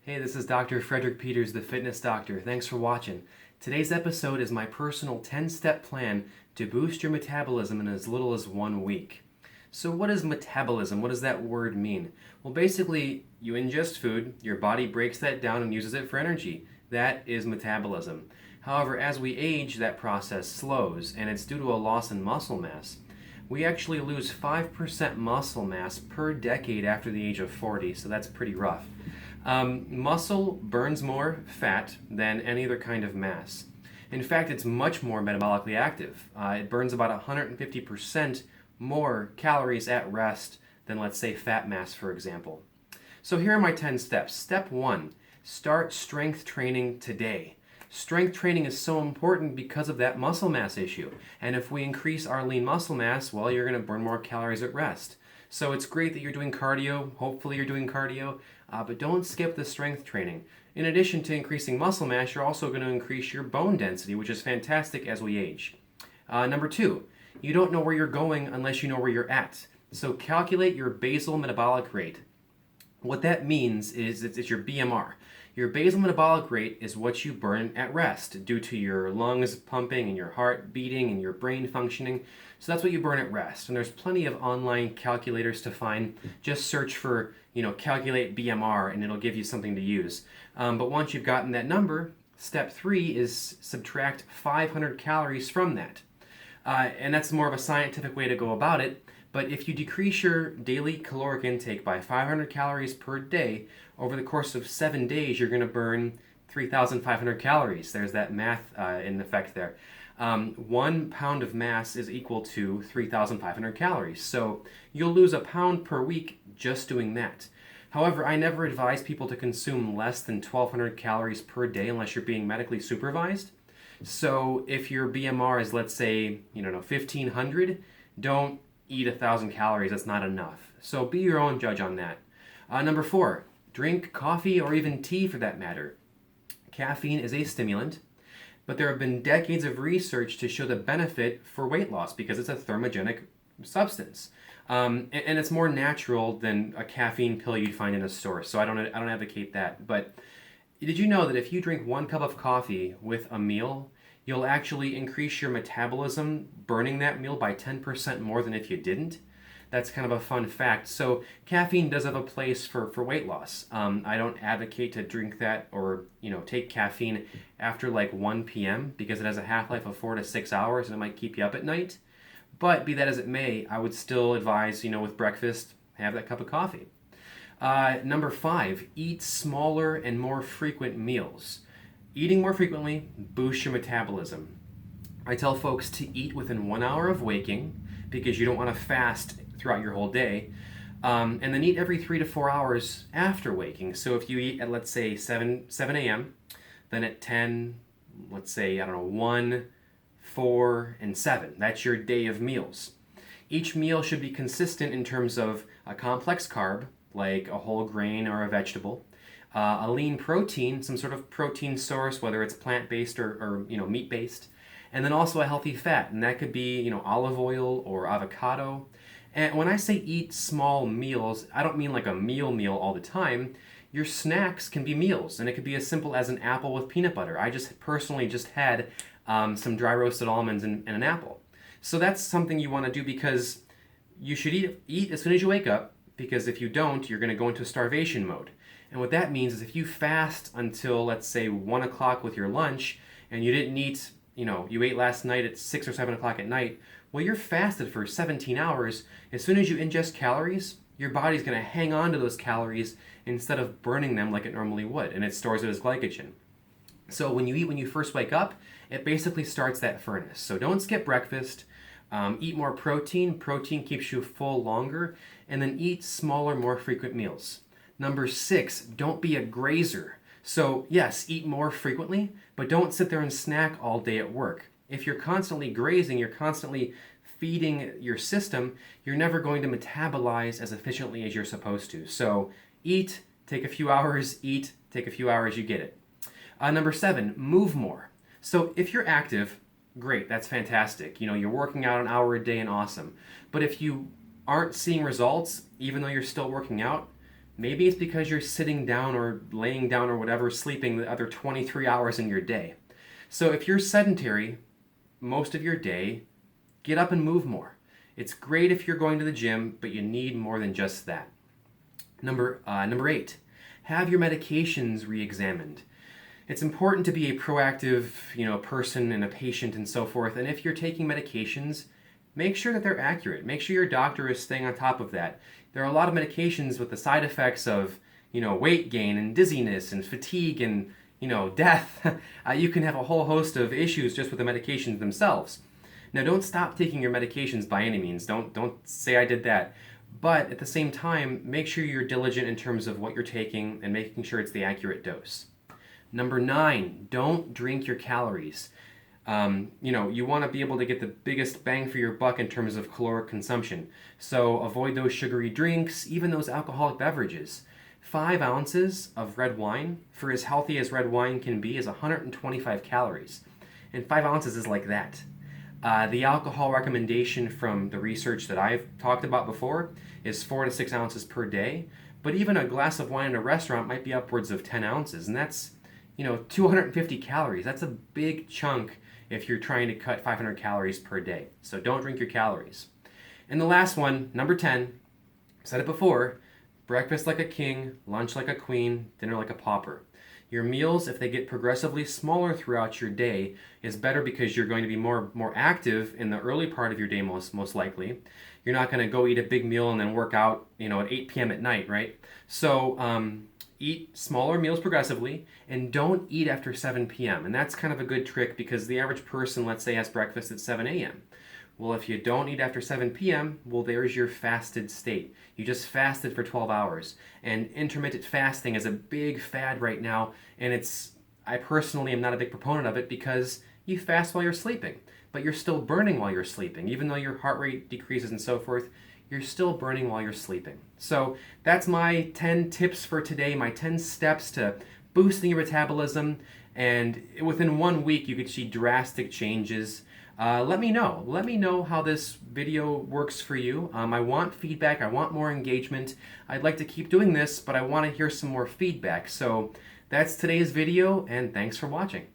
Hey, this is Dr. Fredrick Peters, the fitness doctor. Thanks for watching. Today's episode is my personal 10-step plan to boost your metabolism in as little as 1 week. So what is metabolism? What does that word mean? Well, basically, you ingest food, your body breaks that down and uses it for energy. That is metabolism. However, as we age, that process slows, and it's due to a loss in muscle mass. We actually lose 5% muscle mass per decade after the age of 40, so that's pretty rough. Muscle burns more fat than any other kind of mass. In fact, it's much more metabolically active. It burns about 150% more calories at rest than, let's say, fat mass, for example. So here are my 10 steps. Step 1, start strength training today. Strength training is so important because of that muscle mass issue. And if we increase our lean muscle mass, well, you're going to burn more calories at rest. So it's great that you're doing cardio. Hopefully you're doing cardio, but don't skip the strength training. In addition to increasing muscle mass, you're also going to increase your bone density, which is fantastic as we age. Number 2, you don't know where you're going unless you know where you're at. So calculate your basal metabolic rate. What that means is it's your BMR. Your basal metabolic rate is what you burn at rest due to your lungs pumping and your heart beating and your brain functioning. So that's what you burn at rest. And there's plenty of online calculators to find. Just search for, calculate BMR and it'll give you something to use. But once you've gotten that number, step 3 is subtract 500 calories from that. And that's more of a scientific way to go about it. But if you decrease your daily caloric intake by 500 calories per day, over the course of 7 days, you're going to burn 3,500 calories. There's that math in effect there. 1 pound of mass is equal to 3,500 calories. So you'll lose a pound per week just doing that. However, I never advise people to consume less than 1,200 calories per day unless you're being medically supervised. So if your BMR is, let's say, 1,500, don't eat 1,000 calories. That's not enough. So be your own judge on that. Number 4, drink coffee or even tea for that matter. Caffeine is a stimulant, but there have been decades of research to show the benefit for weight loss because it's a thermogenic substance. And it's more natural than a caffeine pill you'd find in a store. So I don't advocate that. But did you know that if you drink 1 cup of coffee with a meal, you'll actually increase your metabolism burning that meal by 10% more than if you didn't? That's kind of a fun fact. So caffeine does have a place for weight loss. I don't advocate to drink that or take caffeine after like 1 p.m. because it has a half-life of 4 to 6 hours and it might keep you up at night. But be that as it may, I would still advise, with breakfast, have that cup of coffee. Number 5, eat smaller and more frequent meals. Eating more frequently boosts your metabolism. I tell folks to eat within 1 hour of waking because you don't want to fast throughout your whole day. And then eat every 3 to 4 hours after waking. So if you eat at, let's say, 7 a.m., then at 10, let's say, 1, 4, and 7. That's your day of meals. Each meal should be consistent in terms of a complex carb, like a whole grain or a vegetable, a lean protein, some sort of protein source, whether it's plant-based or meat-based, and then also a healthy fat, and that could be olive oil or avocado. And when I say eat small meals, I don't mean like a meal all the time. Your snacks can be meals, and it could be as simple as an apple with peanut butter. I just personally had some dry roasted almonds and an apple. So that's something you want to do because you should eat as soon as you wake up, because if you don't, you're going to go into starvation mode. And what that means is if you fast until, let's say, 1 o'clock with your lunch, and you didn't eat, you ate last night at 6 or 7 o'clock at night, well, you're fasted for 17 hours. As soon as you ingest calories, your body's going to hang on to those calories instead of burning them like it normally would, and it stores it as glycogen. So when you eat when you first wake up, it basically starts that furnace. So don't skip breakfast. Eat more protein. Protein keeps you full longer. And then eat smaller, more frequent meals. Number 6, don't be a grazer. So yes, eat more frequently, but don't sit there and snack all day at work. If you're constantly grazing, you're constantly feeding your system, you're never going to metabolize as efficiently as you're supposed to. So eat, take a few hours, eat, take a few hours, you get it. Number 7, move more. So if you're active, great, that's fantastic. You're working out an hour a day and awesome. But if you aren't seeing results, even though you're still working out, Maybe it's because you're sitting down or laying down or whatever, sleeping the other 23 hours in your day. So if you're sedentary most of your day, get up and move more. It's great if you're going to the gym, but you need more than just that. Number 8, have your medications re-examined. It's important to be a proactive, person and a patient and so forth. And if you're taking medications, make sure that they're accurate. Make sure your doctor is staying on top of that. There are a lot of medications with the side effects of, weight gain and dizziness and fatigue and, death. You can have a whole host of issues just with the medications themselves. Now, don't stop taking your medications by any means. Don't say I did that. But at the same time, make sure you're diligent in terms of what you're taking and making sure it's the accurate dose. Number 9, don't drink your calories. You want to be able to get the biggest bang for your buck in terms of caloric consumption. So avoid those sugary drinks, even those alcoholic beverages. 5 ounces of red wine, for as healthy as red wine can be, is 125 calories. And 5 ounces is like that. The alcohol recommendation from the research that I've talked about before is 4 to 6 ounces per day. But even a glass of wine in a restaurant might be upwards of 10 ounces. And that's, 250 calories. That's a big chunk if you're trying to cut 500 calories per day. So don't drink your calories. And the last one, number 10, I've said it before, breakfast like a king, lunch like a queen, dinner like a pauper. Your meals, if they get progressively smaller throughout your day, is better because you're going to be more active in the early part of your day most likely. You're not going to go eat a big meal and then work out, at 8 p.m. at night, right? So eat smaller meals progressively and don't eat after 7 p.m. And that's kind of a good trick because the average person, let's say, has breakfast at 7 a.m. Well, if you don't eat after 7 p.m., well, there's your fasted state. You just fasted for 12 hours. And intermittent fasting is a big fad right now, and I personally am not a big proponent of it because you fast while you're sleeping, but you're still burning while you're sleeping. Even though your heart rate decreases and so forth, you're still burning while you're sleeping. So that's my 10 tips for today, my 10 steps to boosting your metabolism, and within 1 week you could see drastic changes. Let me know how this video works for you. I want feedback. I want more engagement. I'd like to keep doing this, but I want to hear some more feedback. So that's today's video, and thanks for watching.